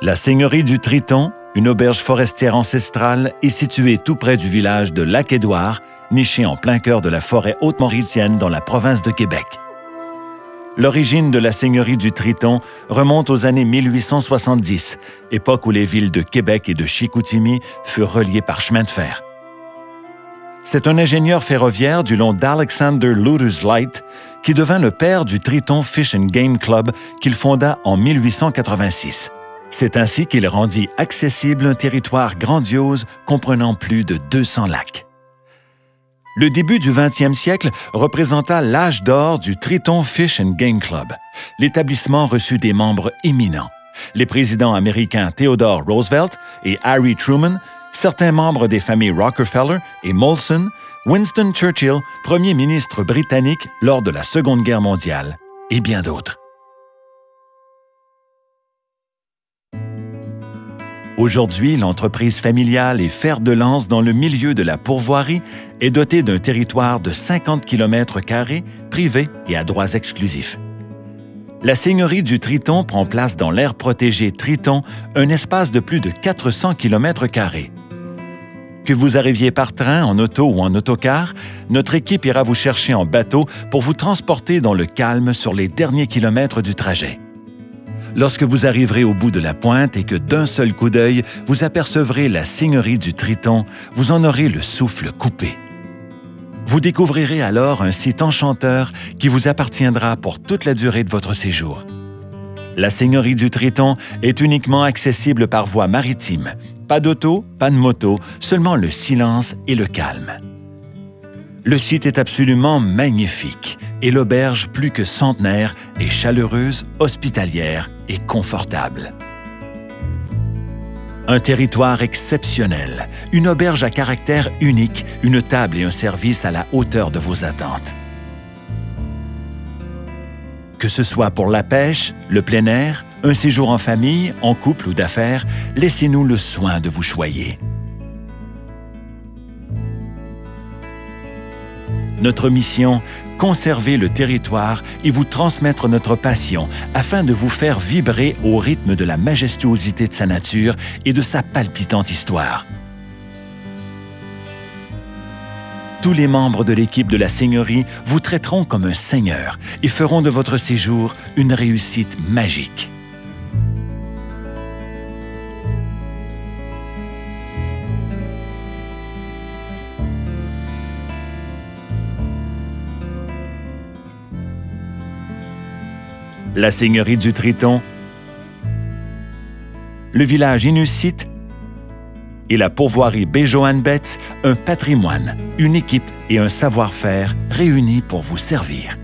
La seigneurie du Triton, une auberge forestière ancestrale, est située tout près du village de Lac-Édouard, niché en plein cœur de la forêt haute-mauricienne dans la province de Québec. L'origine de la seigneurie du Triton remonte aux années 1870, époque où les villes de Québec et de Chicoutimi furent reliées par chemin de fer. C'est un ingénieur ferroviaire du nom d'Alexander Ludus Light qui devint le père du Triton Fish and Game Club qu'il fonda en 1886. C'est ainsi qu'il rendit accessible un territoire grandiose comprenant plus de 200 lacs. Le début du 20e siècle représenta l'âge d'or du Triton Fish and Game Club. L'établissement reçut des membres éminents. Les présidents américains Theodore Roosevelt et Harry Truman, certains membres des familles Rockefeller et Molson, Winston Churchill, premier ministre britannique lors de la Seconde Guerre mondiale, et bien d'autres. Aujourd'hui, l'entreprise familiale et fer de lance dans le milieu de la pourvoirie est dotée d'un territoire de 50 km² privé et à droits exclusifs. La seigneurie du Triton prend place dans l'aire protégée Triton, un espace de plus de 400 km². Que vous arriviez par train, en auto ou en autocar, notre équipe ira vous chercher en bateau pour vous transporter dans le calme sur les derniers kilomètres du trajet. Lorsque vous arriverez au bout de la pointe et que d'un seul coup d'œil, vous apercevrez la seigneurie du Triton, vous en aurez le souffle coupé. Vous découvrirez alors un site enchanteur qui vous appartiendra pour toute la durée de votre séjour. La seigneurie du Triton est uniquement accessible par voie maritime. Pas d'auto, pas de moto, seulement le silence et le calme. Le site est absolument magnifique et l'auberge plus que centenaire est chaleureuse, hospitalière et confortable. Un territoire exceptionnel, une auberge à caractère unique, une table et un service à la hauteur de vos attentes. Que ce soit pour la pêche, le plein air, un séjour en famille, en couple ou d'affaires, laissez-nous le soin de vous choyer. Notre mission, conserver le territoire et vous transmettre notre passion afin de vous faire vibrer au rythme de la majestuosité de sa nature et de sa palpitante histoire. Tous les membres de l'équipe de la seigneurie vous traiteront comme un seigneur et feront de votre séjour une réussite magique. La seigneurie du Triton, le village Inussite et la pourvoirie Béjoanne-Betts, un patrimoine, une équipe et un savoir-faire réunis pour vous servir.